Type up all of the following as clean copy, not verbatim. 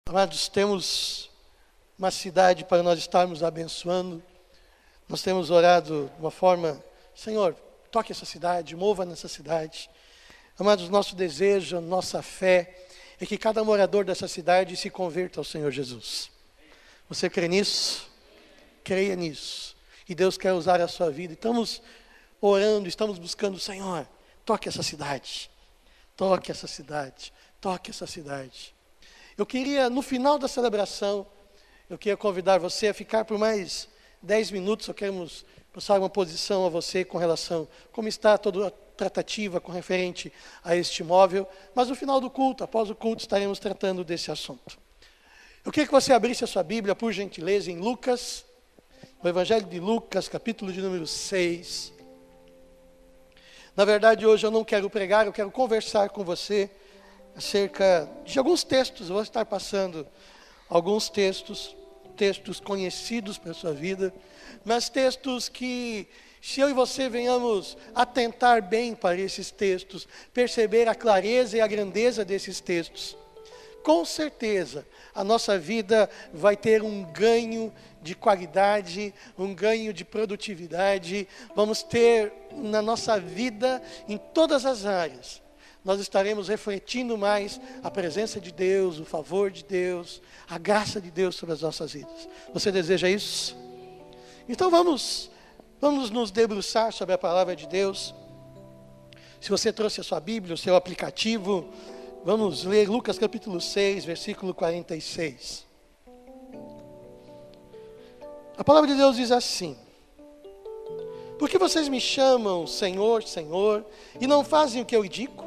Amados, temos uma cidade para nós estarmos abençoando. Nós temos orado de uma forma, Senhor, toque essa cidade, mova nessa cidade. Amados, nosso desejo, nossa fé é que cada morador dessa cidade se converta ao Senhor Jesus. Você crê nisso? Creia nisso. E Deus quer usar a sua vida. Estamos orando, estamos buscando, Senhor, toque essa cidade. Toque essa cidade. Toque essa cidade. Eu queria, no final da celebração, eu queria convidar você a ficar por mais 10 minutos. Só queremos passar uma posição a você com relação a como está toda a tratativa com referente a este imóvel. Mas no final do culto, após o culto, estaremos tratando desse assunto. Eu queria que você abrisse a sua Bíblia, por gentileza, em Lucas, o Evangelho de Lucas, capítulo de número 6. Na verdade, hoje eu não quero pregar, eu quero conversar com você acerca de alguns textos. Eu vou estar passando alguns textos conhecidos para a sua vida, mas textos que, se eu e você venhamos atentar bem para esses textos, perceber a clareza e a grandeza desses textos, com certeza a nossa vida vai ter um ganho de qualidade, um ganho de produtividade. Vamos ter na nossa vida, em todas as áreas, nós estaremos refletindo mais a presença de Deus, o favor de Deus, a graça de Deus sobre as nossas vidas. Você deseja isso? Então vamos nos debruçar sobre a palavra de Deus. Se você trouxe a sua Bíblia, o seu aplicativo, vamos ler Lucas capítulo 6, versículo 46. A palavra de Deus diz assim: por que vocês me chamam Senhor, Senhor, e não fazem o que eu digo?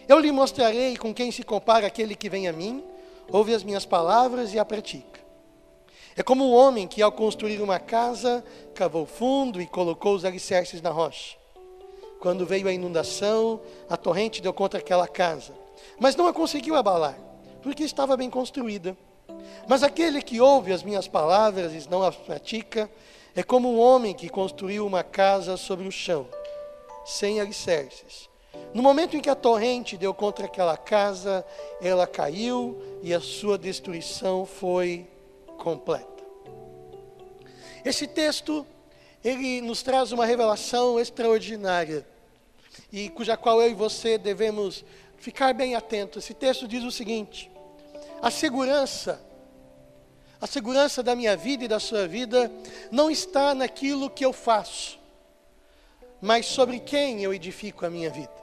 Eu lhe mostrarei com quem se compara aquele que vem a mim, ouve as minhas palavras e a pratica. É como um homem que, ao construir uma casa, cavou fundo e colocou os alicerces na rocha. Quando veio a inundação, a torrente deu contra aquela casa, mas não a conseguiu abalar, porque estava bem construída. Mas aquele que ouve as minhas palavras e não as pratica, é como um homem que construiu uma casa sobre o chão, sem alicerces. No momento em que a torrente deu contra aquela casa, ela caiu e a sua destruição foi completa. Esse texto, ele nos traz uma revelação extraordinária, e cuja qual eu e você devemos ficar bem atentos. Esse texto diz o seguinte: a segurança da minha vida e da sua vida não está naquilo que eu faço, mas sobre quem eu edifico a minha vida.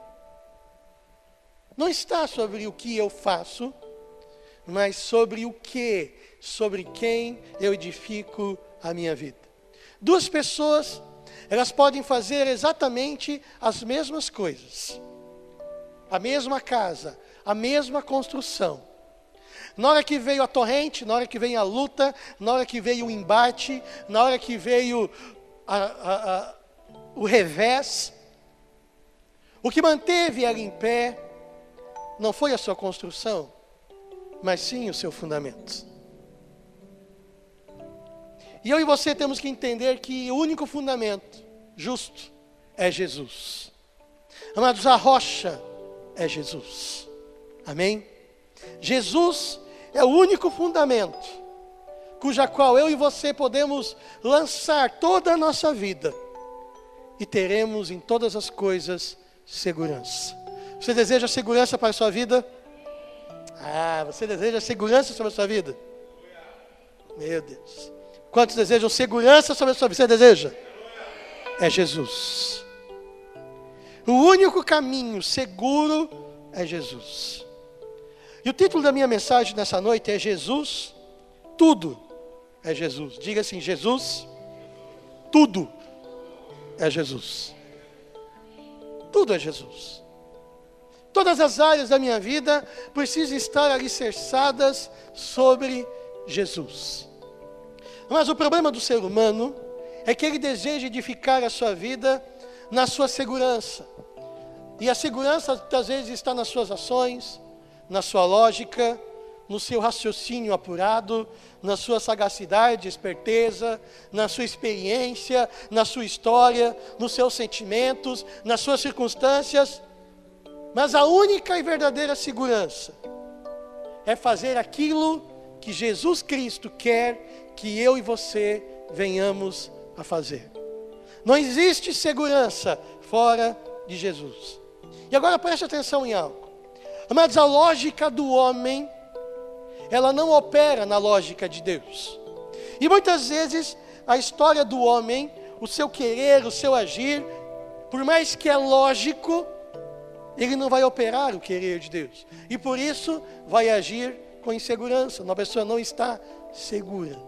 Não está sobre o que eu faço, mas sobre quem eu edifico a minha vida. Duas pessoas, elas podem fazer exatamente as mesmas coisas, a mesma casa, a mesma construção. Na hora que veio a torrente, na hora que veio a luta, na hora que veio o embate, na hora que veio o revés, o que manteve ela em pé não foi a sua construção, mas sim o seu fundamento. E eu e você temos que entender que o único fundamento justo é Jesus. Amados, a rocha é Jesus. Amém? Jesus é o único fundamento cuja qual eu e você podemos lançar toda a nossa vida e teremos em todas as coisas segurança. Você deseja segurança para a sua vida? Você deseja segurança sobre a sua vida? Meu Deus. Quantos desejam segurança sobre a sua vida? Você deseja? É Jesus. O único caminho seguro é Jesus. E o título da minha mensagem nessa noite é Jesus, tudo é Jesus. Diga assim: Jesus, tudo é Jesus. Tudo é Jesus. Todas as áreas da minha vida precisam estar alicerçadas sobre Jesus. Mas o problema do ser humano é que ele deseja edificar a sua vida na sua segurança. E a segurança, às vezes, está nas suas ações, na sua lógica, no seu raciocínio apurado, na sua sagacidade, esperteza, na sua experiência, na sua história, nos seus sentimentos, nas suas circunstâncias. Mas a única e verdadeira segurança é fazer aquilo que Jesus Cristo quer que eu e você venhamos a fazer. Não existe segurança fora de Jesus. E agora preste atenção em algo. Amados, a lógica do homem, ela não opera na lógica de Deus. E muitas vezes a história do homem, o seu querer, o seu agir, por mais que é lógico, ele não vai operar o querer de Deus. E por isso vai agir com insegurança. Uma pessoa não está segura.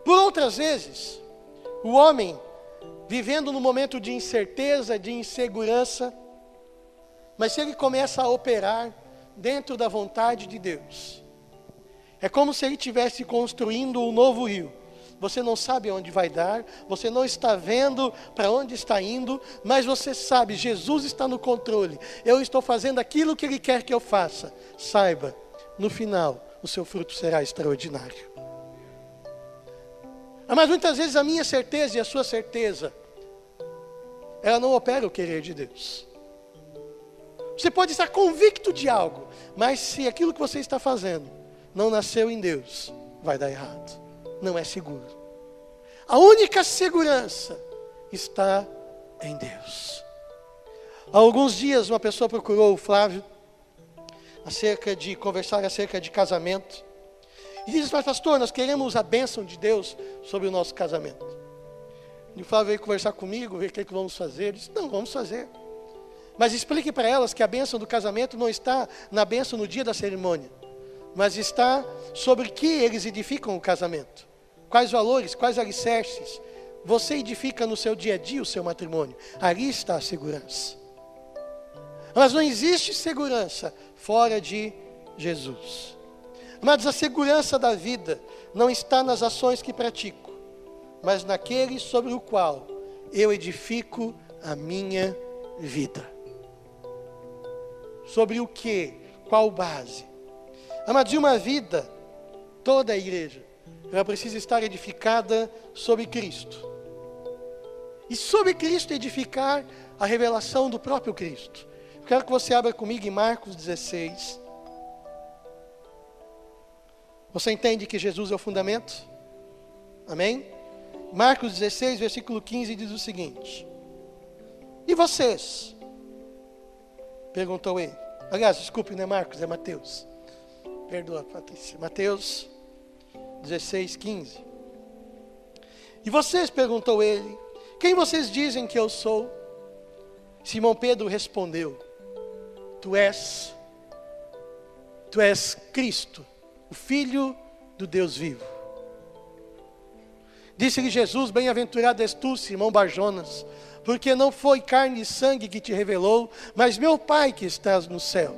Por outras vezes, o homem, vivendo num momento de incerteza, de insegurança, mas se ele começa a operar dentro da vontade de Deus, é como se ele estivesse construindo um novo rio. Você não sabe aonde vai dar, você não está vendo para onde está indo, mas você sabe, Jesus está no controle. Eu estou fazendo aquilo que Ele quer que eu faça. Saiba, no final, o seu fruto será extraordinário. Mas muitas vezes a minha certeza e a sua certeza, ela não opera o querer de Deus. Você pode estar convicto de algo, mas se aquilo que você está fazendo não nasceu em Deus, vai dar errado. Não é seguro. A única segurança está em Deus. Há alguns dias uma pessoa procurou o Flávio conversar acerca de casamento. E disse: mas pastor, nós queremos a bênção de Deus sobre o nosso casamento. E o Flávio veio conversar comigo, ver o que vamos fazer. Eu disse: não, vamos fazer. Mas explique para elas que a bênção do casamento não está na bênção no dia da cerimônia, mas está sobre que eles edificam o casamento. Quais valores, quais alicerces você edifica no seu dia a dia o seu matrimônio. Ali está a segurança. Mas não existe segurança fora de Jesus. Mas a segurança da vida não está nas ações que pratico, mas naquele sobre o qual eu edifico a minha vida. Sobre o que? Qual base? Amados, de uma vida, toda a igreja, ela precisa estar edificada sobre Cristo. E sobre Cristo edificar a revelação do próprio Cristo. Eu quero que você abra comigo em Marcos 16. Você entende que Jesus é o fundamento? Amém? Marcos 16, versículo 15 diz o seguinte: e vocês? Perguntou ele. Aliás, desculpe, não é Marcos, é Mateus. Perdoa, Patrícia. Mateus 16, 15. E vocês? Perguntou ele. Quem vocês dizem que eu sou? Simão Pedro respondeu: Tu és Cristo, o Filho do Deus vivo. Disse-lhe Jesus: bem-aventurado és tu, Simão Barjonas, porque não foi carne e sangue que te revelou, mas meu Pai que estás no céu.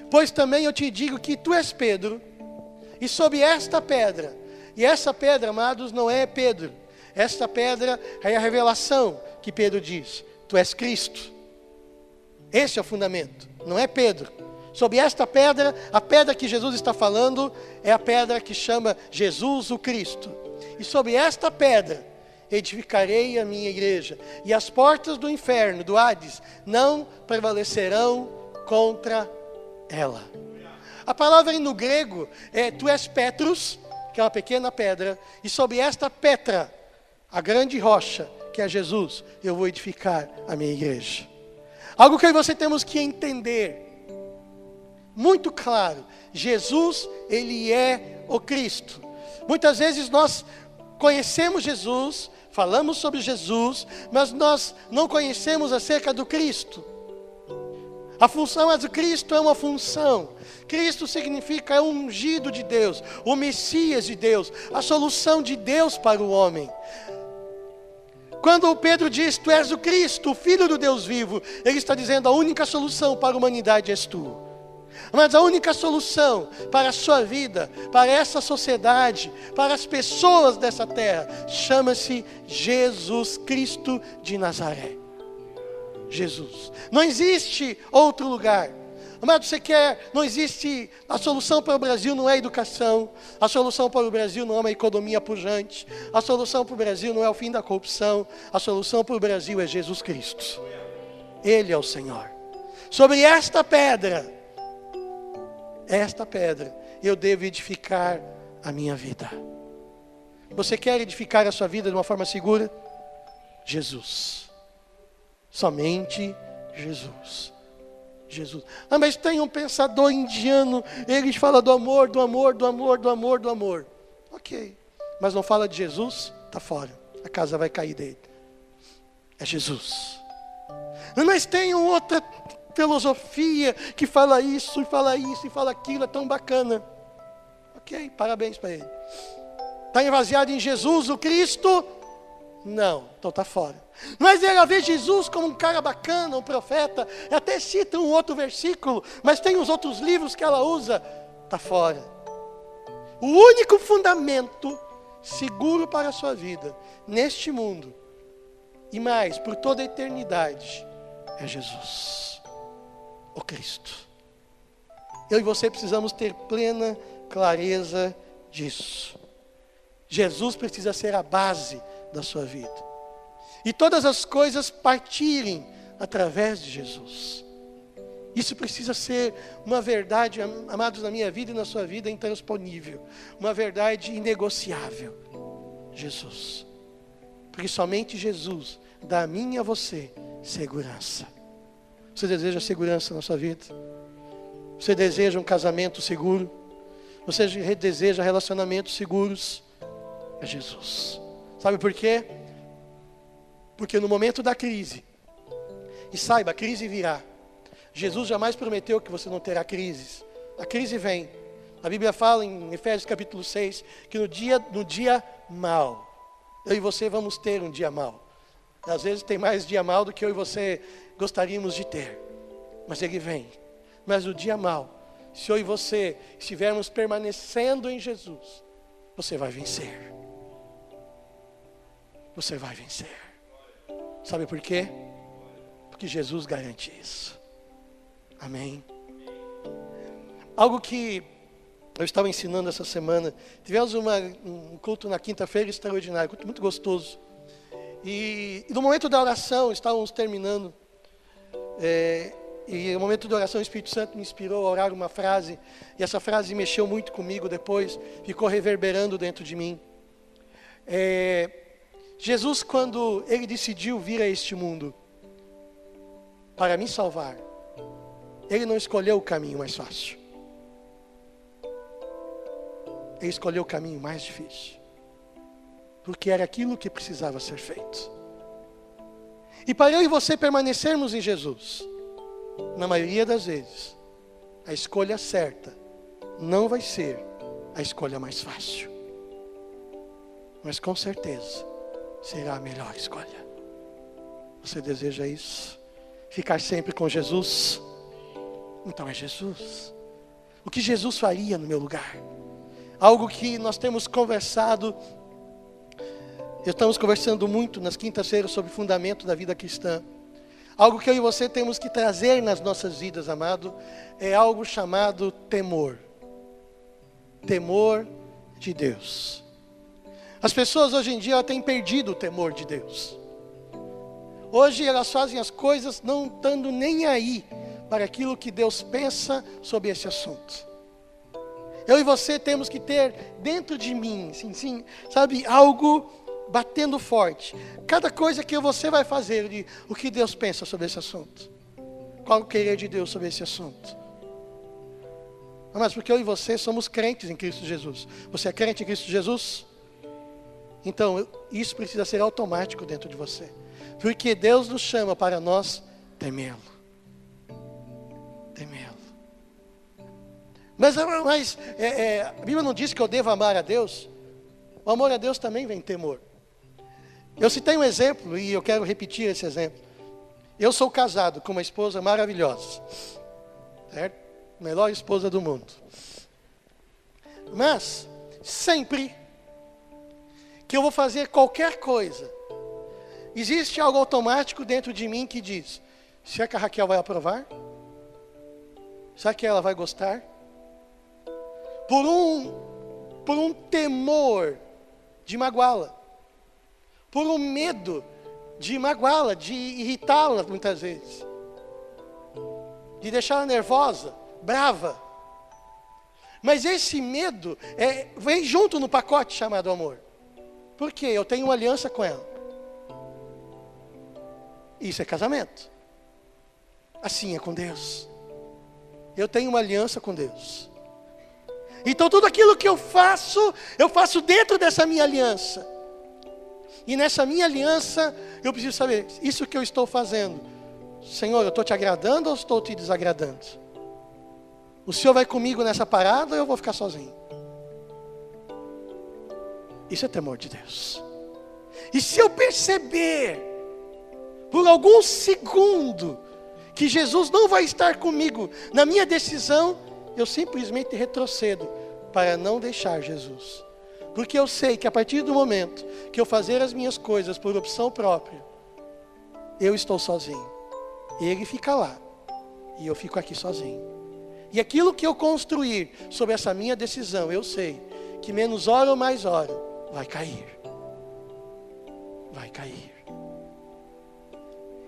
Pois também eu te digo que tu és Pedro, e sobre esta pedra, e essa pedra, amados, não é Pedro, esta pedra é a revelação que Pedro diz: tu és Cristo. Esse é o fundamento, não é Pedro. Sobre esta pedra, a pedra que Jesus está falando é a pedra que chama Jesus o Cristo. E sobre esta pedra edificarei a minha igreja, e as portas do inferno, do Hades, não prevalecerão contra ela. A palavra no grego é tu és Petros, que é uma pequena pedra, e sobre esta Petra, a grande rocha, que é Jesus, eu vou edificar a minha igreja. Algo que você temos que entender muito claro: Jesus, Ele é o Cristo. Muitas vezes nós conhecemos Jesus, falamos sobre Jesus, mas nós não conhecemos acerca do Cristo. A função do Cristo é uma função. Cristo significa é o ungido de Deus, o Messias de Deus, a solução de Deus para o homem. Quando Pedro diz: tu és o Cristo, o Filho do Deus vivo, ele está dizendo: a única solução para a humanidade és tu. Mas a única solução para a sua vida, para essa sociedade, para as pessoas dessa terra, chama-se Jesus Cristo de Nazaré. Jesus. Não existe outro lugar. Amado, não existe, a solução para o Brasil não é a educação, a solução para o Brasil não é uma economia pujante, a solução para o Brasil não é o fim da corrupção, a solução para o Brasil é Jesus Cristo. Ele é o Senhor. Sobre esta pedra, esta pedra eu devo edificar a minha vida. Você quer edificar a sua vida de uma forma segura? Jesus. Somente Jesus. Jesus. Ah, mas tem um pensador indiano, ele fala do amor, do amor, do amor, do amor, do amor. Ok. Mas não fala de Jesus? Está fora. A casa vai cair dele. É Jesus. Mas tem outra filosofia que fala isso, e fala isso, e fala aquilo, é tão bacana. Ok, parabéns para ele. Está envaziado em Jesus, o Cristo? Não, então está fora. Mas ela vê Jesus como um cara bacana, um profeta, até cita um outro versículo, mas tem os outros livros que ela usa, está fora. O único fundamento seguro para a sua vida, neste mundo, e mais, por toda a eternidade, é Jesus, o Cristo. Eu e você precisamos ter plena clareza disso. Jesus precisa ser a base da sua vida. E todas as coisas partirem através de Jesus. Isso precisa ser uma verdade, amados, na minha vida e na sua vida, intransponível. Uma verdade inegociável. Jesus. Porque somente Jesus dá a mim e a você segurança. Você deseja segurança na sua vida? Você deseja um casamento seguro? Você deseja relacionamentos seguros? É Jesus. Sabe por quê? Porque no momento da crise, e saiba, a crise virá. Jesus jamais prometeu que você não terá crises. A crise vem. A Bíblia fala em Efésios capítulo 6, que no dia mau, eu e você vamos ter um dia mau. Às vezes tem mais dia mau do que eu e você gostaríamos de ter. Mas ele vem. Mas no dia mau, se eu e você estivermos permanecendo em Jesus, você vai vencer. Você vai vencer. Sabe por quê? Porque Jesus garante isso. Amém. Algo que eu estava ensinando essa semana. Tivemos um culto na quinta-feira extraordinário, culto muito gostoso. E no momento da oração, estávamos terminando. E no momento da oração, o Espírito Santo me inspirou a orar uma frase. E essa frase mexeu muito comigo depois, ficou reverberando dentro de mim. Jesus, quando Ele decidiu vir a este mundo para me salvar, Ele não escolheu o caminho mais fácil. Ele escolheu o caminho mais difícil. Porque era aquilo que precisava ser feito. E para eu e você permanecermos em Jesus, na maioria das vezes, a escolha certa não vai ser a escolha mais fácil. Mas com certeza será a melhor escolha. Você deseja isso? Ficar sempre com Jesus? Então é Jesus. O que Jesus faria no meu lugar? Algo que nós temos conversado. Estamos conversando muito nas quintas-feiras sobre o fundamento da vida cristã. Algo que eu e você temos que trazer nas nossas vidas, amado, é algo chamado temor. Temor de Deus. As pessoas hoje em dia elas têm perdido o temor de Deus. Hoje elas fazem as coisas não estando nem aí para aquilo que Deus pensa sobre esse assunto. Eu e você temos que ter dentro de mim, sim, sabe, algo batendo forte. Cada coisa que você vai fazer, o que Deus pensa sobre esse assunto. Qual o querer de Deus sobre esse assunto. Mas porque eu e você somos crentes em Cristo Jesus. Você é crente em Cristo Jesus? Então, isso precisa ser automático dentro de você. Porque Deus nos chama para nós temê-lo. Temê-lo. Mas a Bíblia não diz que eu devo amar a Deus? O amor a Deus também vem temor. Eu citei um exemplo e eu quero repetir esse exemplo. Eu sou casado com uma esposa maravilhosa. Certo? Melhor esposa do mundo. Mas, sempre que eu vou fazer qualquer coisa, existe algo automático dentro de mim que diz: será que a Raquel vai aprovar? Será que ela vai gostar? Por um temor de magoá-la. Por um medo de magoá-la, de irritá-la muitas vezes. De deixá-la nervosa, brava. Mas esse medo vem junto no pacote chamado amor. Por quê? Eu tenho uma aliança com ela. Isso é casamento. Assim é com Deus. Eu tenho uma aliança com Deus. Então tudo aquilo que eu faço dentro dessa minha aliança. E nessa minha aliança, eu preciso saber, isso que eu estou fazendo, Senhor, eu estou te agradando ou estou te desagradando? O Senhor vai comigo nessa parada ou eu vou ficar sozinho? Isso é temor de Deus. E se eu perceber, por algum segundo, que Jesus não vai estar comigo na minha decisão, eu simplesmente retrocedo para não deixar Jesus. Porque eu sei que a partir do momento que eu fazer as minhas coisas por opção própria, eu estou sozinho. Ele fica lá e eu fico aqui sozinho. E aquilo que eu construir sobre essa minha decisão, eu sei que menos hora ou mais hora, vai cair. Vai cair.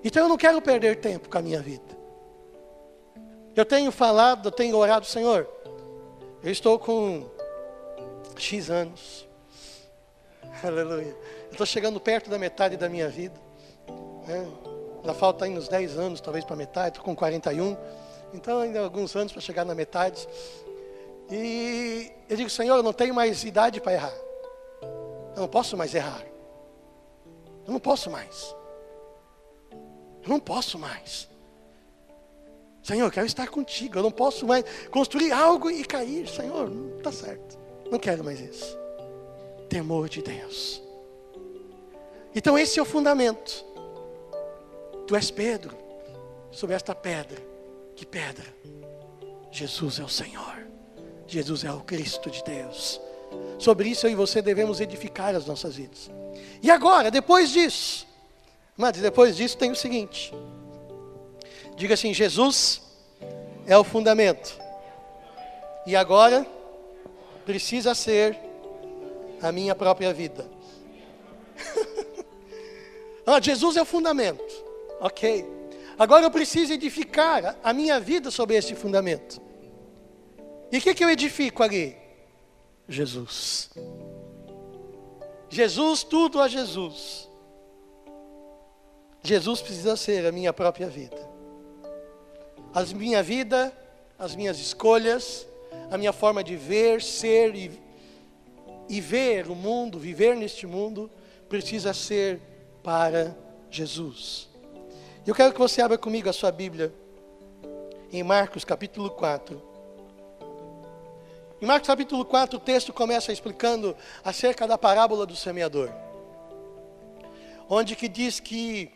Então eu não quero perder tempo com a minha vida. Eu tenho falado, eu tenho orado, Senhor, eu estou com X anos. Aleluia. Eu estou chegando perto da metade da minha vida. Ainda falta aí uns 10 anos, talvez para metade, estou com 41. Então ainda alguns anos para chegar na metade. E eu digo, Senhor, eu não tenho mais idade para errar. Eu não posso mais errar. Eu não posso mais. Eu não posso mais. Senhor, eu quero estar contigo. Eu não posso mais construir algo e cair. Senhor, não está certo. Não quero mais isso. Temor de Deus. Então esse é o fundamento. Tu és Pedro. Sobre esta pedra. Que pedra? Jesus é o Senhor. Jesus é o Cristo de Deus. Sobre isso eu e você devemos edificar as nossas vidas. E agora, depois disso, mas depois disso tem o seguinte. Diga assim, Jesus é o fundamento. E agora precisa ser a minha própria vida. Jesus é o fundamento. Ok. Agora eu preciso edificar a minha vida sobre esse fundamento. E o que eu edifico ali? Jesus. Jesus, tudo a Jesus. Jesus precisa ser a minha própria vida. A minha vida, as minhas escolhas, a minha forma de ver, ser e ver o mundo, viver neste mundo, precisa ser para Jesus. Eu quero que você abra comigo a sua Bíblia em Marcos capítulo 4. Em Marcos capítulo 4 o texto começa explicando acerca da parábola do semeador. Onde que diz que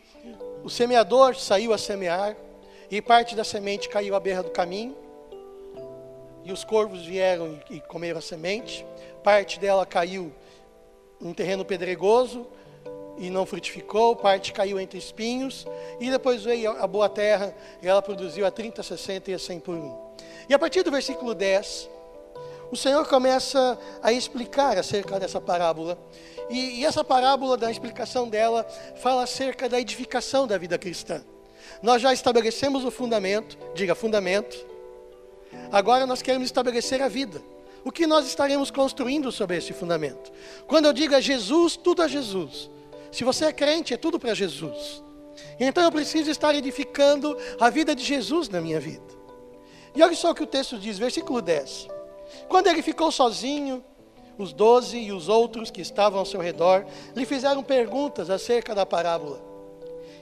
o semeador saiu a semear e parte da semente caiu à beira do caminho. E os corvos vieram e comeram a semente. Parte dela caiu num terreno pedregoso e não frutificou, parte caiu entre espinhos, e depois veio a boa terra, e ela produziu a 30, 60 e a 100 por 1. E a partir do versículo 10, o Senhor começa a explicar acerca dessa parábola, e essa parábola, da explicação dela, fala acerca da edificação da vida cristã. Nós já estabelecemos o fundamento, diga fundamento, agora nós queremos estabelecer a vida. O que nós estaremos construindo sobre esse fundamento? Quando eu digo a Jesus, tudo a Jesus. Se você é crente, é tudo para Jesus. Então eu preciso estar edificando a vida de Jesus na minha vida. E olha só o que o texto diz, versículo 10. Quando ele ficou sozinho, os 12 e os outros que estavam ao seu redor lhe fizeram perguntas acerca da parábola.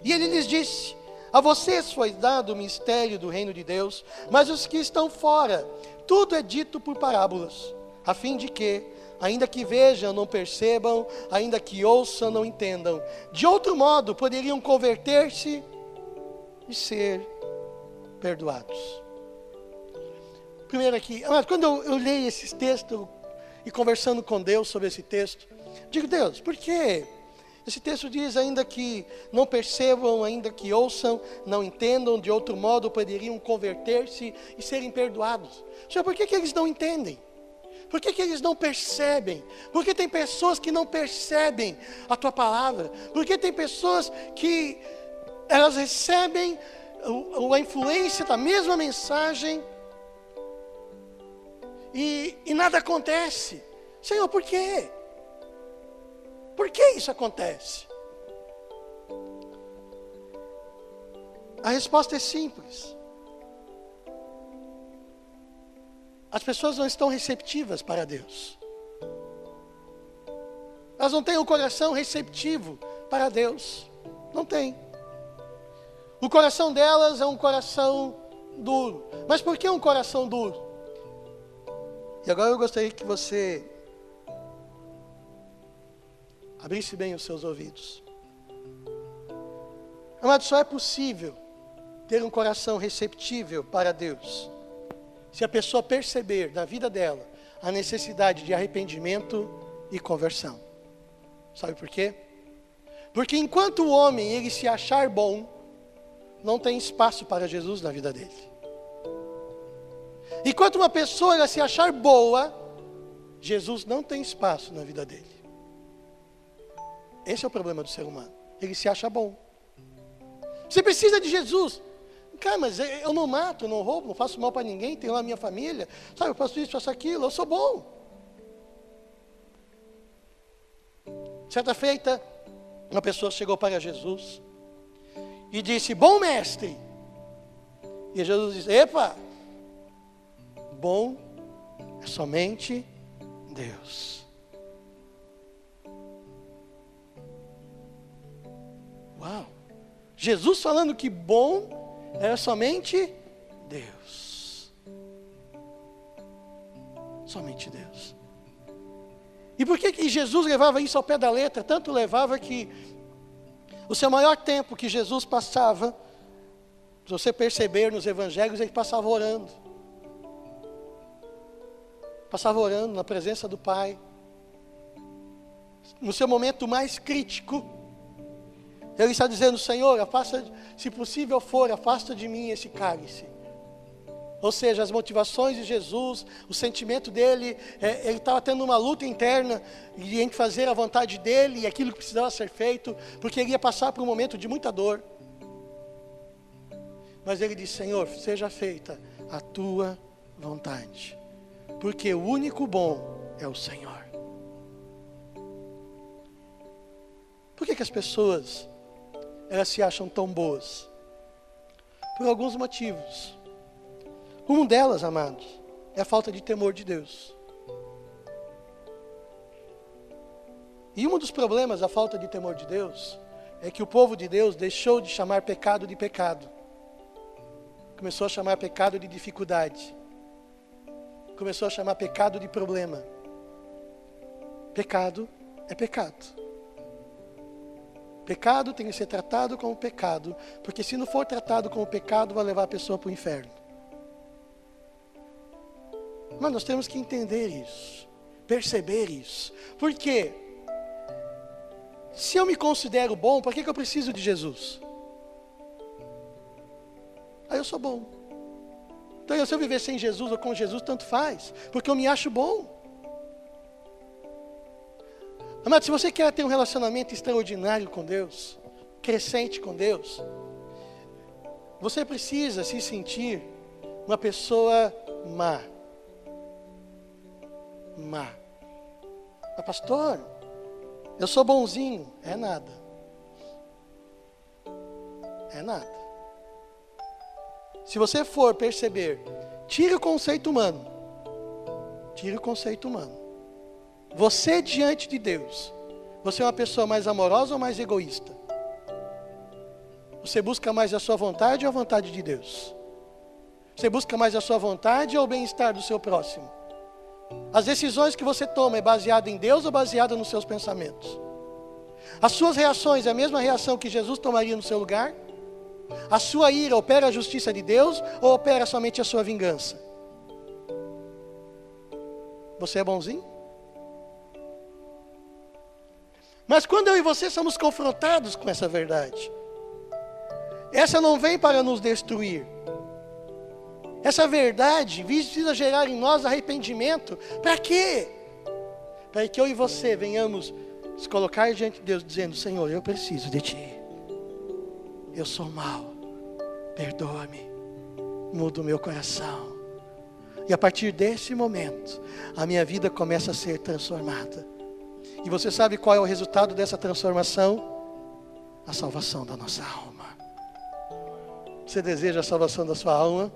E ele lhes disse, a vocês foi dado o mistério do reino de Deus, mas os que estão fora, tudo é dito por parábolas, a fim de que, ainda que vejam, não percebam, ainda que ouçam, não entendam. De outro modo, poderiam converter-se e ser perdoados. Primeiro aqui, quando eu leio esses textos e conversando com Deus sobre esse texto, digo, Deus, por que esse texto diz ainda que não percebam, ainda que ouçam, não entendam, de outro modo poderiam converter-se e serem perdoados? Senhor, por que eles não entendem? Por que eles não percebem? Porque tem pessoas que não percebem a tua palavra. Porque tem pessoas que elas recebem a influência da mesma mensagem e nada acontece. Senhor, por quê? Por que isso acontece? A resposta é simples. As pessoas não estão receptivas para Deus. Elas não têm um coração receptivo para Deus. Não tem. O coração delas é um coração duro. Mas por que um coração duro? E agora eu gostaria que você abrisse bem os seus ouvidos. Amado, só é possível ter um coração receptível para Deus se a pessoa perceber na vida dela a necessidade de arrependimento e conversão. Sabe por quê? Porque enquanto o homem ele se achar bom, não tem espaço para Jesus na vida dele. Enquanto uma pessoa ela se achar boa, Jesus não tem espaço na vida dele. Esse é o problema do ser humano. Ele se acha bom. Você precisa de Jesus. Cara, mas eu não mato, eu não roubo, não faço mal para ninguém, tenho lá a minha família. Sabe, eu faço isso, faço aquilo, eu sou bom. Certa feita, uma pessoa chegou para Jesus e disse, bom mestre. E Jesus disse, epa, bom é somente Deus. Uau! Jesus falando que bom era somente Deus. Somente Deus. E por que Jesus levava isso ao pé da letra? Tanto levava que o seu maior tempo que Jesus passava, se você perceber nos evangelhos, ele passava orando. Passava orando na presença do Pai. No seu momento mais crítico, ele está dizendo, Senhor, afasta, se possível for, afasta de mim esse cálice. Ou seja, as motivações de Jesus, o sentimento dele, ele estava tendo uma luta interna em fazer a vontade dele e aquilo que precisava ser feito, porque ele ia passar por um momento de muita dor. Mas ele disse, Senhor, seja feita a tua vontade, porque o único bom é o Senhor. Por que as pessoas elas se acham tão boas? Por alguns motivos. Um delas, amados, é a falta de temor de Deus. E um dos problemas da falta de temor de Deus é que o povo de Deus deixou de chamar pecado de pecado. Começou a chamar pecado de dificuldade. Começou a chamar pecado de problema. Pecado é pecado. Pecado tem que ser tratado como pecado, porque se não for tratado como pecado, vai levar a pessoa para o inferno. Mas nós temos que entender isso, perceber isso. Por quê? Se eu me considero bom, para que eu preciso de Jesus? Aí eu sou bom. Então se eu viver sem Jesus ou com Jesus, tanto faz, porque eu me acho bom. Amado, se você quer ter um relacionamento extraordinário com Deus, crescente com Deus, você precisa se sentir uma pessoa má. Má. Mas pastor, eu sou bonzinho. É nada. É nada. Se você for perceber, tire o conceito humano. Tire o conceito humano. Você diante de Deus, você é uma pessoa mais amorosa ou mais egoísta? Você busca mais a sua vontade ou a vontade de Deus? Você busca mais a sua vontade ou o bem-estar do seu próximo? As decisões que você toma é baseada em Deus ou baseada nos seus pensamentos? As suas reações é a mesma reação que Jesus tomaria no seu lugar? A sua ira opera a justiça de Deus ou opera somente a sua vingança? Você é bonzinho? Mas quando eu e você somos confrontados com essa verdade, essa não vem para nos destruir. Essa verdade precisa gerar em nós arrependimento. Para quê? Para que eu e você venhamos se colocar diante de Deus dizendo, Senhor, eu preciso de Ti. Eu sou mau. Perdoa-me. Muda o meu coração. E a partir desse momento, a minha vida começa a ser transformada. E você sabe qual é o resultado dessa transformação? A salvação da nossa alma. Você deseja a salvação da sua alma?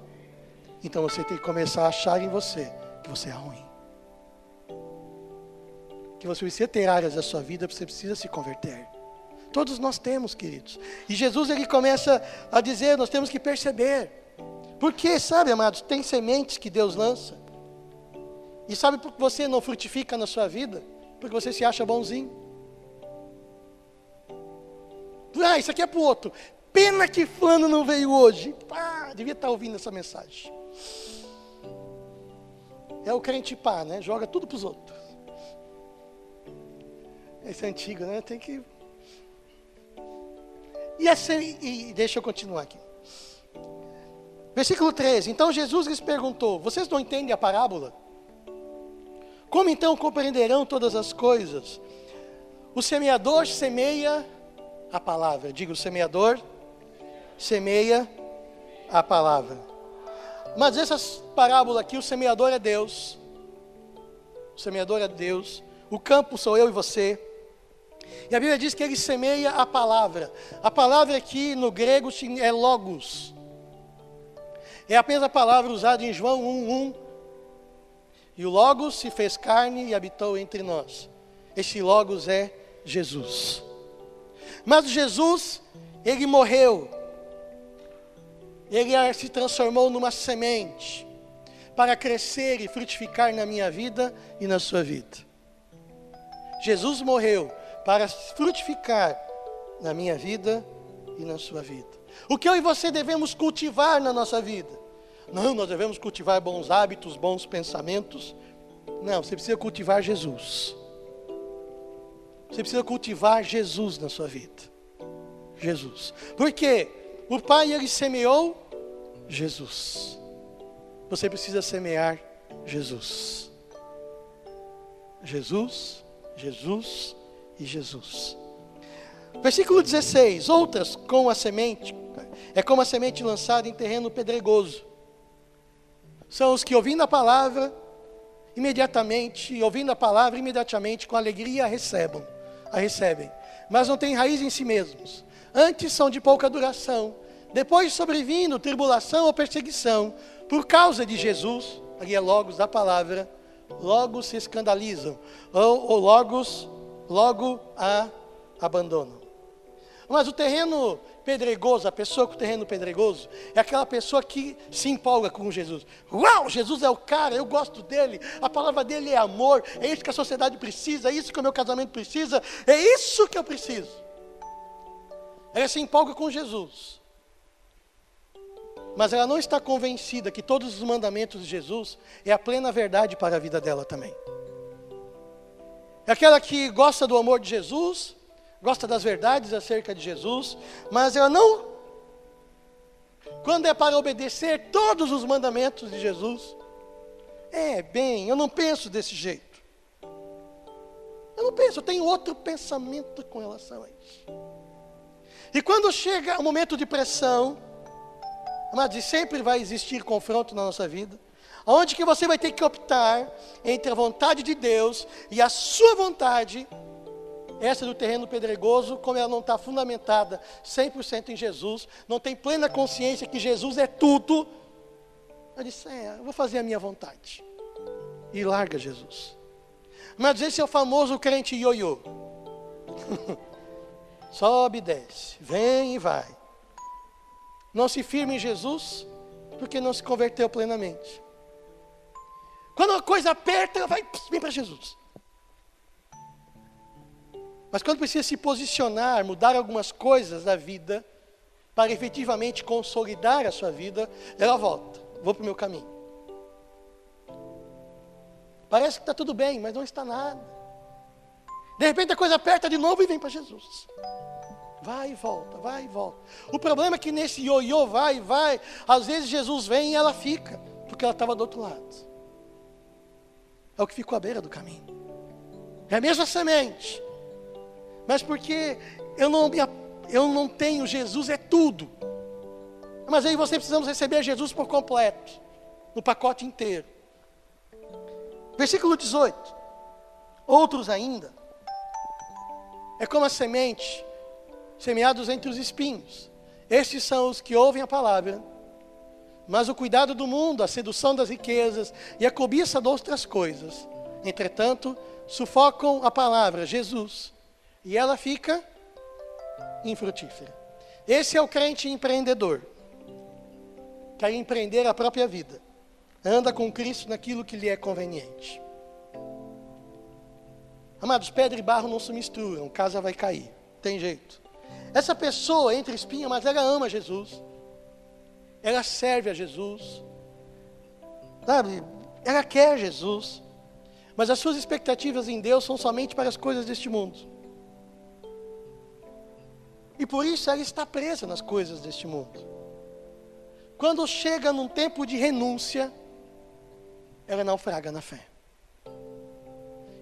Então você tem que começar a achar em você que você é ruim. Que você precisa ter áreas da sua vida, você precisa se converter. Todos nós temos, queridos. E Jesus, ele começa a dizer, nós temos que perceber. Porque, sabe, amados, tem sementes que Deus lança. E sabe por que você não frutifica na sua vida? Porque você se acha bonzinho. Ah, isso aqui é para o outro. Pena que fulano não veio hoje. Ah, devia estar ouvindo essa mensagem. É o crente pá, né? Joga tudo para os outros. Esse é antigo, né? Tem que... E deixa eu continuar aqui. Versículo 13. Então Jesus lhes perguntou: vocês não entendem a parábola? Como então compreenderão todas as coisas? O semeador semeia a palavra. Diga, o semeador semeia a palavra. Mas essa parábola aqui, o semeador é Deus. O semeador é Deus. O campo sou eu e você. E a Bíblia diz que ele semeia a palavra. A palavra aqui no grego é logos. É apenas a palavra usada em João 1:1. E o logos se fez carne e habitou entre nós. Esse logos é Jesus. Mas Jesus, ele morreu. Ele se transformou numa semente para crescer e frutificar na minha vida e na sua vida. Jesus morreu para frutificar na minha vida e na sua vida. O que eu e você devemos cultivar na nossa vida? Não, nós devemos cultivar bons hábitos, bons pensamentos. Não, você precisa cultivar Jesus. Você precisa cultivar Jesus na sua vida. Jesus. Por quê? O Pai, ele semeou Jesus. Você precisa semear Jesus. Jesus, Jesus e Jesus. Versículo 16. Outras com a semente. É como a semente lançada em terreno pedregoso. São os que ouvindo a palavra, imediatamente com alegria a recebem. Mas não têm raiz em si mesmos. Antes são de pouca duração. Depois sobrevindo tribulação ou perseguição, por causa de Jesus, ali é logos da palavra, logo se escandalizam, ou logo a abandonam. Mas o terreno pedregoso, a pessoa com o terreno pedregoso, é aquela pessoa que se empolga com Jesus. Uau, Jesus é o cara, eu gosto dele, a palavra dele é amor, é isso que a sociedade precisa, é isso que o meu casamento precisa, é isso que eu preciso. Ela se empolga com Jesus. Mas ela não está convencida que todos os mandamentos de Jesus é a plena verdade para a vida dela também. É aquela que gosta do amor de Jesus, gosta das verdades acerca de Jesus, mas ela não, quando é para obedecer todos os mandamentos de Jesus, eu não penso desse jeito. Eu tenho outro pensamento com relação a isso. E quando chega o momento de pressão, mas sempre vai existir confronto na nossa vida, onde que você vai ter que optar entre a vontade de Deus e a sua vontade, essa do terreno pedregoso, como ela não está fundamentada 100% em Jesus, não tem plena consciência que Jesus é tudo, ela disse, eu vou fazer a minha vontade, e larga Jesus. Mas esse é o famoso crente ioiô, sobe e desce, vem e vai, não se firma em Jesus, porque não se converteu plenamente. Quando a coisa aperta, ela vem para Jesus. Mas quando precisa se posicionar, mudar algumas coisas da vida, para efetivamente consolidar a sua vida, ela volta. Vou para o meu caminho. Parece que está tudo bem, mas não está nada. De repente a coisa aperta de novo e vem para Jesus. Vai e volta, vai e volta. O problema é que nesse ioiô vai e vai, às vezes Jesus vem e ela fica, porque ela estava do outro lado. É o que ficou à beira do caminho. É a mesma semente. Mas porque eu não tenho Jesus, é tudo. Mas aí você precisamos receber Jesus por completo, no pacote inteiro. Versículo 18. Outros ainda, é como a semente, semeados entre os espinhos. Estes são os que ouvem a palavra, mas o cuidado do mundo, a sedução das riquezas e a cobiça de outras coisas, entretanto, sufocam a palavra, Jesus, e ela fica infrutífera. Esse é o crente empreendedor. Quer empreender a própria vida. Anda com Cristo naquilo que lhe é conveniente. Amados, pedra e barro não se misturam, casa vai cair. Tem jeito. Essa pessoa entre espinhos, mas ela ama Jesus. Ela serve a Jesus. Sabe? Ela quer Jesus. Mas as suas expectativas em Deus são somente para as coisas deste mundo. E por isso ela está presa nas coisas deste mundo. Quando chega num tempo de renúncia, ela naufraga na fé.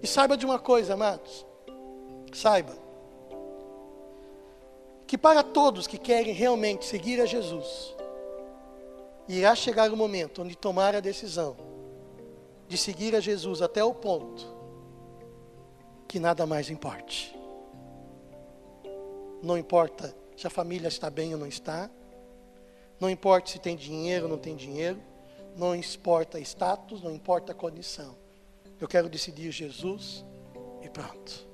E saiba de uma coisa, amados. Saiba que para todos que querem realmente seguir a Jesus, irá chegar o momento onde tomar a decisão de seguir a Jesus até o ponto que nada mais importe. Não importa se a família está bem ou não está. Não importa se tem dinheiro ou não tem dinheiro. Não importa status, não importa condição. Eu quero decidir Jesus e pronto.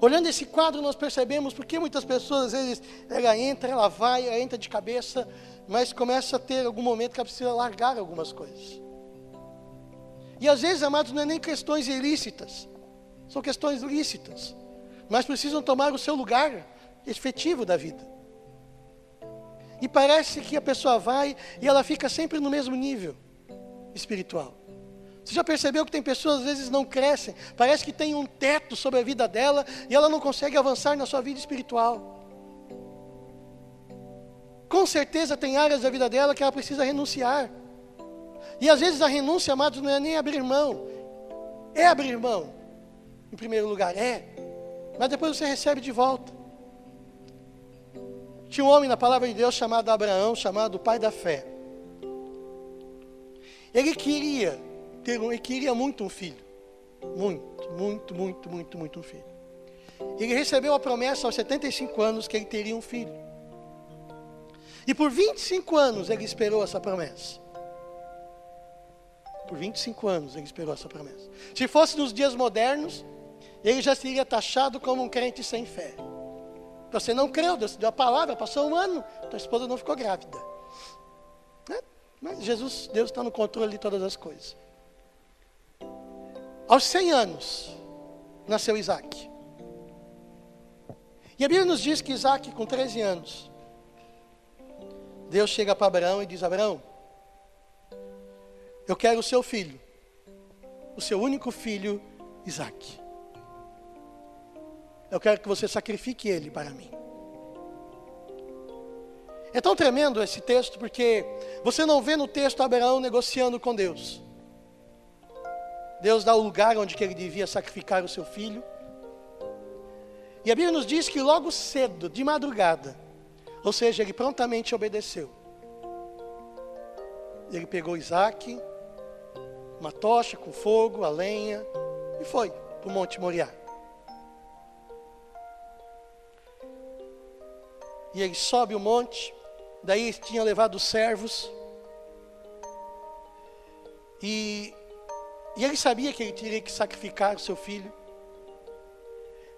Olhando esse quadro, nós percebemos porque muitas pessoas, às vezes, ela entra, ela vai, ela entra de cabeça, mas começa a ter algum momento que ela precisa largar algumas coisas. E às vezes, amados, não é nem questões ilícitas, são questões lícitas, mas precisam tomar o seu lugar efetivo da vida. E parece que a pessoa vai e ela fica sempre no mesmo nível espiritual. Você já percebeu que tem pessoas às vezes não crescem, parece que tem um teto sobre a vida dela e ela não consegue avançar na sua vida espiritual. Com certeza tem áreas da vida dela que ela precisa renunciar. E às vezes a renúncia, amados, não é nem abrir mão. É abrir mão, em primeiro lugar, mas depois você recebe de volta. Tinha um homem na palavra de Deus chamado Abraão, chamado pai da fé. Ele queria muito um filho. Muito um filho. Ele recebeu a promessa aos 75 anos que ele teria um filho. E por 25 anos ele esperou essa promessa. Por 25 anos ele esperou essa promessa. Se fosse nos dias modernos, ele já seria taxado como um crente sem fé. Você não creu, Deus deu a palavra, passou um ano, tua esposa não ficou grávida. Mas Deus está no controle de todas as coisas. Aos 100 anos, nasceu Isaac. E a Bíblia nos diz que Isaac, com 13 anos, Deus chega para Abraão e diz: Abraão, eu quero o seu filho, o seu único filho, Isaac. Eu quero que você sacrifique ele para mim. É tão tremendo esse texto, porque você não vê no texto Abraão negociando com Deus. Deus dá o lugar onde que ele devia sacrificar o seu filho. E a Bíblia nos diz que logo cedo, de madrugada, ou seja, ele prontamente obedeceu. Ele pegou Isaac, uma tocha com fogo, a lenha, e foi para o Monte Moriá. E ele sobe o monte, daí tinha levado os servos, e ele sabia que ele teria que sacrificar o seu filho.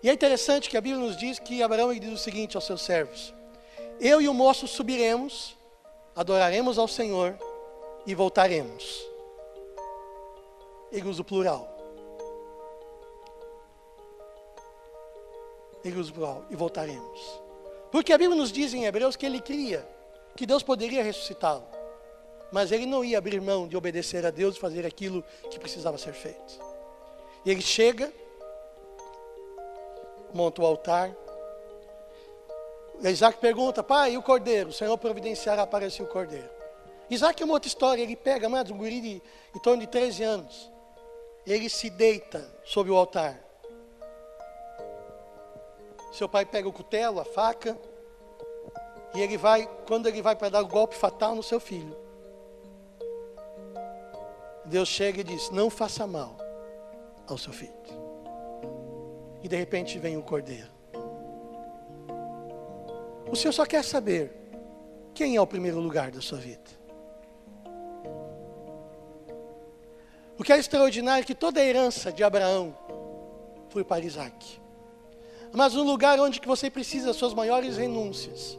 E é interessante que a Bíblia nos diz que Abraão diz o seguinte aos seus servos: eu e o moço subiremos, adoraremos ao Senhor e voltaremos. Ele usa o plural. Ele usa o plural, e voltaremos. Porque a Bíblia nos diz em Hebreus que ele cria que Deus poderia ressuscitá-lo. Mas ele não ia abrir mão de obedecer a Deus e fazer aquilo que precisava ser feito. E ele chega, monta o altar. E Isaac pergunta: pai, e o cordeiro? O Senhor providenciará para si o cordeiro. Isaac é uma outra história. Ele pega, amados, um guri em torno de 13 anos. Ele se deita sobre o altar. Seu pai pega o cutelo, a faca, e quando ele vai para dar o golpe fatal no seu filho, Deus chega e diz: não faça mal ao seu filho. E de repente vem o cordeiro. O Senhor só quer saber quem é o primeiro lugar da sua vida. O que é extraordinário é que toda a herança de Abraão foi para Isaac. Mas um lugar onde que você precisa das suas maiores renúncias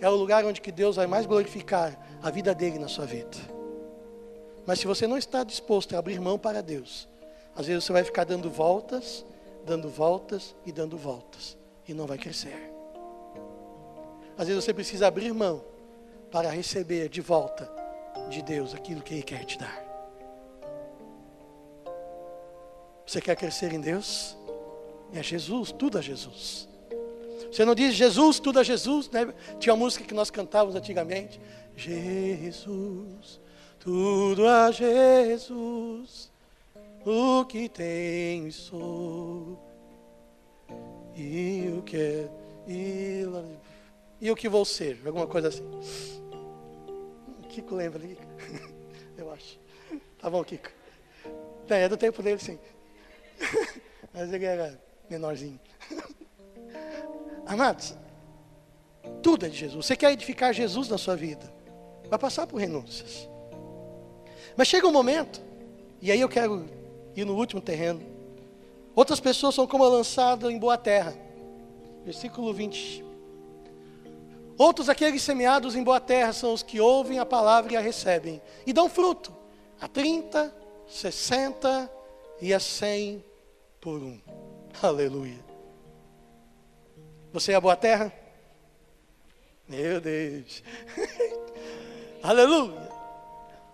é o lugar onde que Deus vai mais glorificar a vida dele na sua vida. Mas se você não está disposto a abrir mão para Deus, às vezes você vai ficar dando voltas e dando voltas, e não vai crescer. Às vezes você precisa abrir mão para receber de volta de Deus aquilo que Ele quer te dar. Você quer crescer em Deus? É Jesus, tudo a Jesus. Você não diz Jesus, tudo a Jesus, né? Tinha uma música que nós cantávamos antigamente. Jesus, tudo a Jesus, o que tenho e sou, e o que e o que vou ser, alguma coisa assim. Kiko lembra ali? Eu acho. Tá bom, Kiko. É do tempo dele, sim. Mas ele era menorzinho. Amados, tudo é de Jesus. Você quer edificar Jesus na sua vida, vai passar por renúncias. Mas chega um momento, e aí eu quero ir no último terreno. Outras pessoas são como a lançada em boa terra. Versículo 20. Outros, aqueles semeados em boa terra, são os que ouvem a palavra e a recebem, e dão fruto, a 30, 60 e a 100 por um. Aleluia. Você é a boa terra? Meu Deus. Aleluia.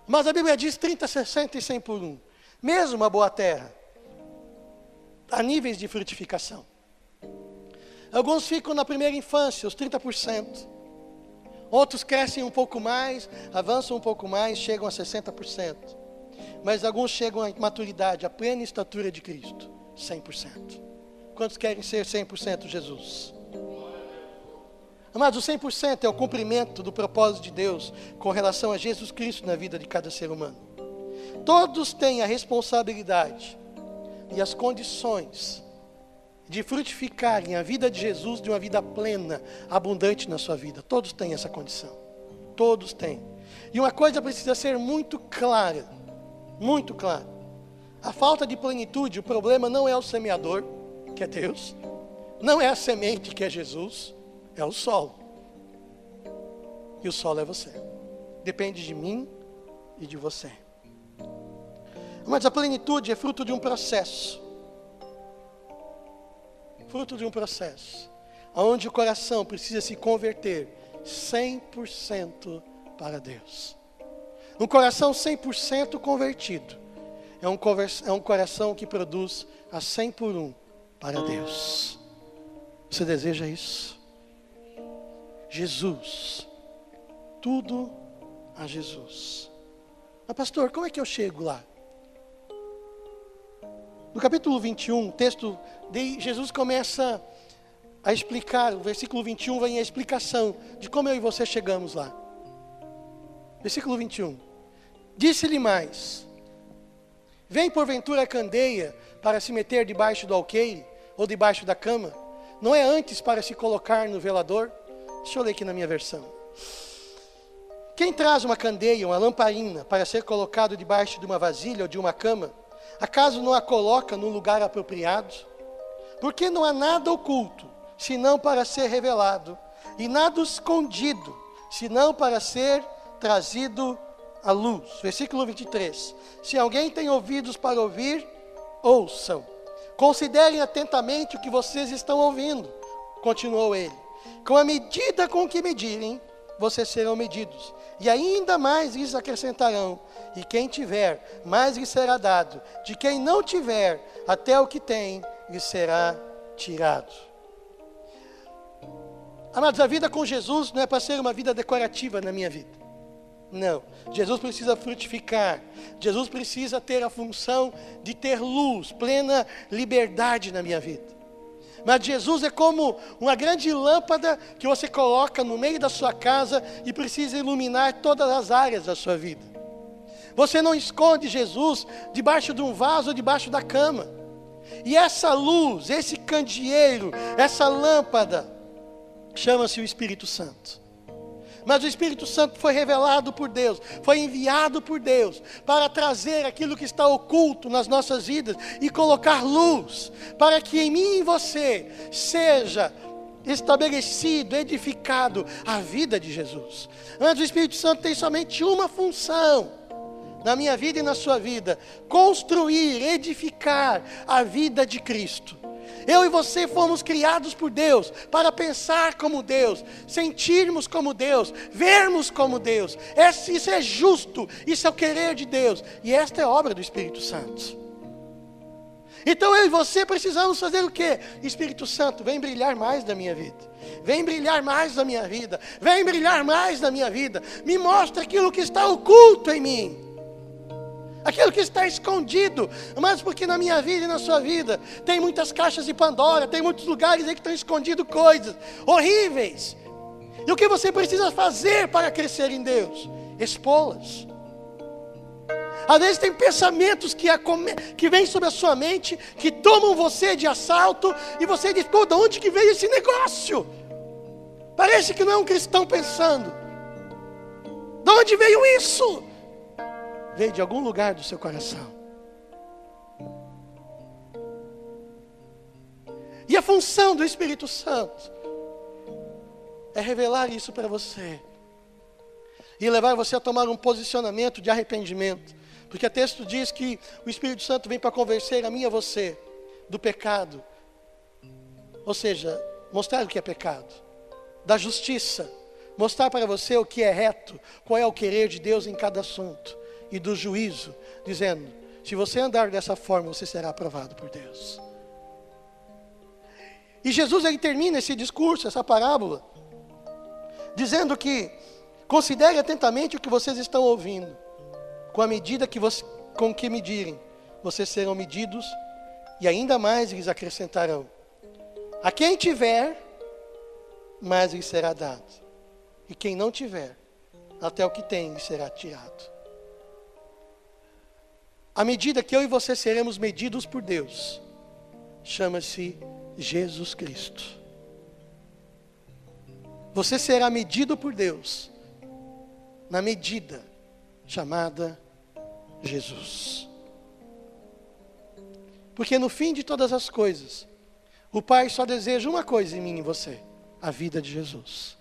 Mas a Bíblia diz 30, 60 e 100 por um. Mesmo a boa terra, há níveis de frutificação. Alguns ficam na primeira infância, os 30%. Outros crescem um pouco mais, avançam um pouco mais, chegam a 60%. Mas alguns chegam à maturidade, à plena estatura de Cristo, 100%. Quantos querem ser 100% Jesus? Amados, o 100% é o cumprimento do propósito de Deus com relação a Jesus Cristo na vida de cada ser humano. Todos têm a responsabilidade e as condições de frutificarem a vida de Jesus de uma vida plena, abundante na sua vida. Todos têm essa condição. Todos têm. E uma coisa precisa ser muito clara. Muito clara. A falta de plenitude, o problema não é o semeador, que é Deus. Não é a semente, que é Jesus. É o solo. E o solo é você. Depende de mim e de você. Mas a plenitude é fruto de um processo. Fruto de um processo. Onde o coração precisa se converter 100% para Deus. Um coração 100% convertido é um coração que produz a 100 por 1 para Deus. Você deseja isso? Jesus. Tudo a Jesus. Mas pastor, como é que eu chego lá? No capítulo 21, o texto de Jesus começa a explicar, o versículo 21 vem a explicação de como eu e você chegamos lá. Versículo 21. Disse-lhe mais: vem porventura a candeia para se meter debaixo do alqueire ou debaixo da cama? Não é antes para se colocar no velador? Deixa eu ler aqui na minha versão. Quem traz uma candeia, uma lamparina, para ser colocado debaixo de uma vasilha ou de uma cama, acaso não a coloca no lugar apropriado? Porque não há nada oculto, senão para ser revelado, e nada escondido, senão para ser trazido à luz. Versículo 23. Se alguém tem ouvidos para ouvir, ouçam. Considerem atentamente o que vocês estão ouvindo. Continuou ele. Com a medida com que medirem, vocês serão medidos. E ainda mais lhes acrescentarão. E quem tiver, mais lhe será dado. De quem não tiver, até o que tem, lhe será tirado. Amados, a vida com Jesus não é para ser uma vida decorativa na minha vida. Não. Jesus precisa frutificar. Jesus precisa ter a função de ter luz, plena liberdade na minha vida. Mas Jesus é como uma grande lâmpada que você coloca no meio da sua casa e precisa iluminar todas as áreas da sua vida. Você não esconde Jesus debaixo de um vaso ou debaixo da cama. E essa luz, esse candeeiro, essa lâmpada, chama-se o Espírito Santo. Mas o Espírito Santo foi revelado por Deus, foi enviado por Deus para trazer aquilo que está oculto nas nossas vidas e colocar luz, para que em mim e em você seja estabelecido, edificado a vida de Jesus. Mas o Espírito Santo tem somente uma função na minha vida e na sua vida: construir, edificar a vida de Cristo. Eu e você fomos criados por Deus para pensar como Deus, sentirmos como Deus, vermos como Deus. Isso é justo, isso é o querer de Deus, e esta é a obra do Espírito Santo. Então eu e você precisamos fazer o quê? Espírito Santo, vem brilhar mais na minha vida. Vem brilhar mais na minha vida. Vem brilhar mais na minha vida. Me mostra aquilo que está oculto em mim. Aquilo que está escondido. Mas porque na minha vida e na sua vida tem muitas caixas de Pandora, tem muitos lugares aí que estão escondidos coisas horríveis. E o que você precisa fazer para crescer em Deus? Expô-las. Às vezes tem pensamentos que vêm sobre a sua mente, que tomam você de assalto, e você diz: pô, de onde que veio esse negócio? Parece que não é um cristão pensando. De onde veio isso? Veio de algum lugar do seu coração. E a função do Espírito Santo é revelar isso para você e levar você a tomar um posicionamento de arrependimento. Porque o texto diz que o Espírito Santo vem para convencer a mim e a você do pecado. Ou seja, mostrar o que é pecado, da justiça, mostrar para você o que é reto, qual é o querer de Deus em cada assunto, e do juízo, dizendo: se você andar dessa forma, você será aprovado por Deus. E Jesus, ele termina esse discurso, essa parábola, dizendo que considere atentamente o que vocês estão ouvindo. Com a medida com que medirem, vocês serão medidos, e ainda mais lhes acrescentarão. A quem tiver, mais lhe será dado. E quem não tiver, até o que tem lhe será tirado. A medida que eu e você seremos medidos por Deus, chama-se Jesus Cristo. Você será medido por Deus na medida chamada Jesus. Porque no fim de todas as coisas, o Pai só deseja uma coisa em mim e em você: a vida de Jesus.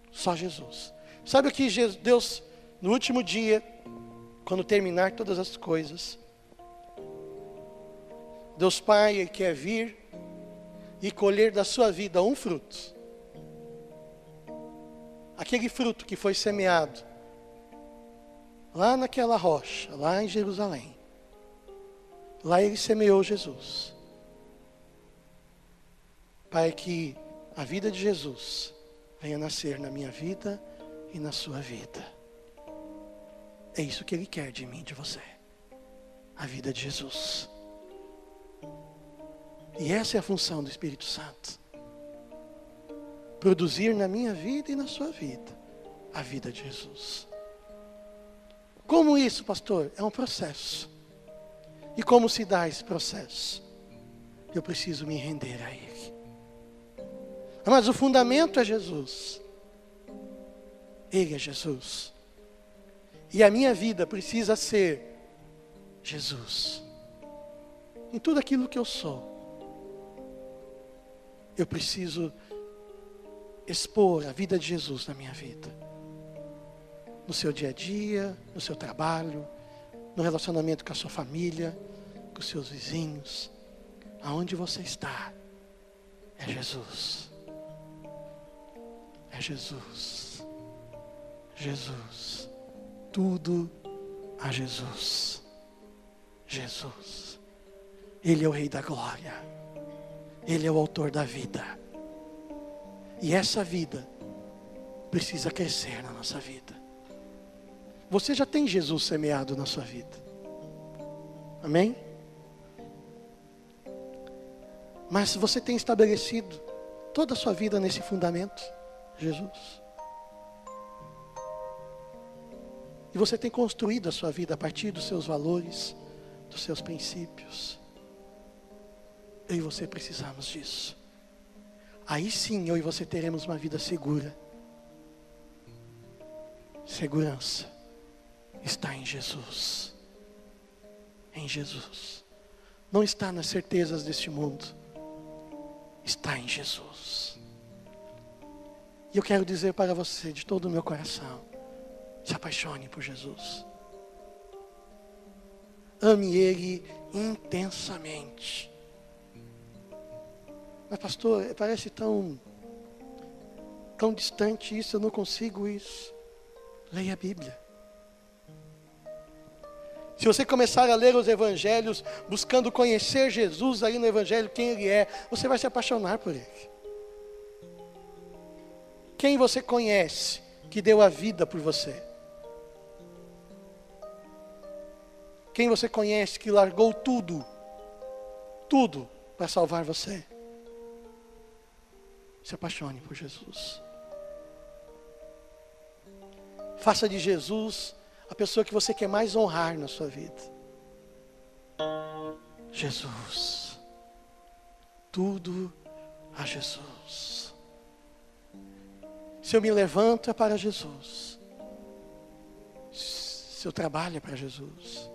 Só Jesus. Sabe o que Deus, no último dia, quando terminar todas as coisas, Deus Pai quer vir e colher da sua vida um fruto. Aquele fruto que foi semeado lá naquela rocha, lá em Jerusalém. Lá ele semeou Jesus. Para que a vida de Jesus venha nascer na minha vida e na sua vida. É isso que ele quer de mim, de você. A vida de Jesus. E essa é a função do Espírito Santo. Produzir na minha vida e na sua vida a vida de Jesus. Como isso, pastor? É um processo. E como se dá esse processo? Eu preciso me render a Ele. Mas o fundamento é Jesus. Ele é Jesus. E a minha vida precisa ser Jesus. Em tudo aquilo que eu sou, eu preciso expor a vida de Jesus na minha vida. No seu dia a dia, no seu trabalho, no relacionamento com a sua família, com os seus vizinhos. Aonde você está, é Jesus. É Jesus. Jesus. Tudo a Jesus. Jesus. Ele é o Rei da Glória. Ele é o autor da vida. E essa vida precisa crescer na nossa vida. Você já tem Jesus semeado na sua vida. Amém? Mas você tem estabelecido toda a sua vida nesse fundamento, Jesus. E você tem construído a sua vida a partir dos seus valores, dos seus princípios. Eu e você precisamos disso. Aí sim, eu e você teremos uma vida segura. Segurança está em Jesus. Em Jesus. Não está nas certezas deste mundo. Está em Jesus. E eu quero dizer para você de todo o meu coração: se apaixone por Jesus. Ame Ele intensamente. Mas pastor, parece tão distante isso, eu não consigo isso. Leia a Bíblia. Se você começar a ler os evangelhos, buscando conhecer Jesus aí no evangelho, quem Ele é, você vai se apaixonar por Ele. Quem você conhece que deu a vida por você? Quem você conhece que largou tudo para salvar você? Se apaixone por Jesus. Faça de Jesus a pessoa que você quer mais honrar na sua vida. Jesus. Tudo a Jesus. Se eu me levanto é para Jesus. Se eu trabalho é para Jesus.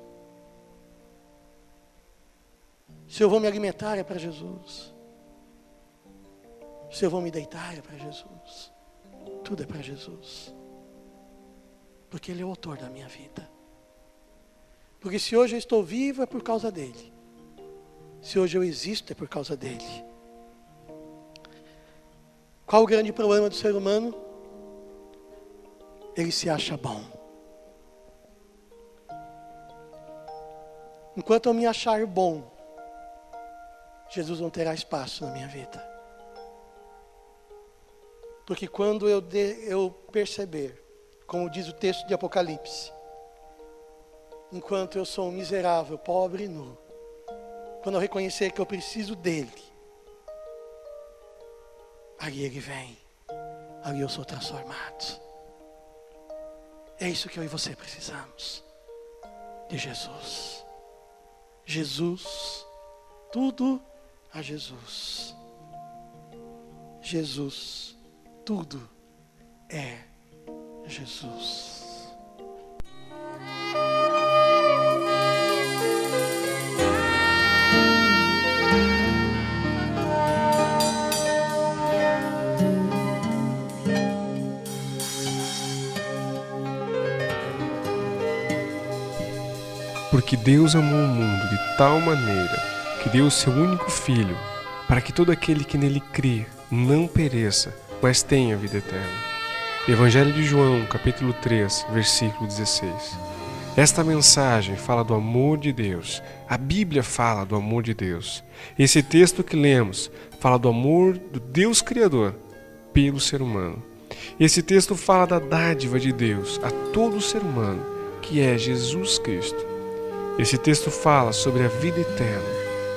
Se eu vou me alimentar é para Jesus. Se eu vou me deitar é para Jesus. Tudo é para Jesus. Porque Ele é o autor da minha vida. Porque se hoje eu estou vivo é por causa dEle. Se hoje eu existo é por causa dEle. Qual o grande problema do ser humano? Ele se acha bom. Enquanto eu me achar bom, Jesus não terá espaço na minha vida. Porque quando eu perceber, como diz o texto de Apocalipse, enquanto eu sou um miserável, pobre e nu, quando eu reconhecer que eu preciso dEle, ali Ele vem, ali eu sou transformado. É isso que eu e você precisamos, de Jesus. Jesus, tudo a Jesus. Jesus, tudo é Jesus. Porque Deus amou o mundo de tal maneira que deu o seu único Filho, para que todo aquele que nele crê não pereça, mas tenha vida eterna. Evangelho de João, capítulo 3, versículo 16. Esta mensagem fala do amor de Deus. A Bíblia fala do amor de Deus. Esse texto que lemos fala do amor do Deus Criador pelo ser humano. Esse texto fala da dádiva de Deus a todo ser humano, que é Jesus Cristo. Esse texto fala sobre a vida eterna,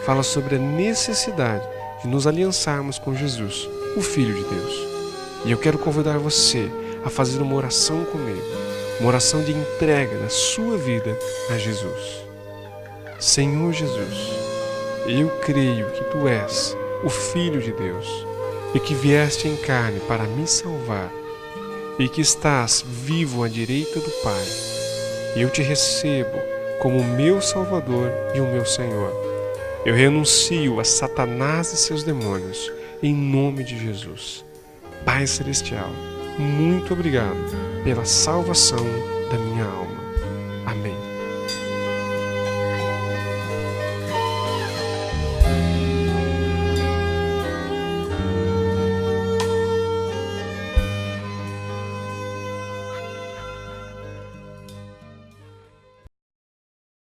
fala sobre a necessidade de nos aliançarmos com Jesus, o Filho de Deus. E eu quero convidar você a fazer uma oração comigo, uma oração de entrega da sua vida a Jesus. Senhor Jesus, eu creio que Tu és o Filho de Deus e que vieste em carne para me salvar e que estás vivo à direita do Pai. Eu Te recebo como meu Salvador e o meu Senhor. Eu renuncio a Satanás e seus demônios, em nome de Jesus. Pai Celestial, muito obrigado pela salvação da minha alma.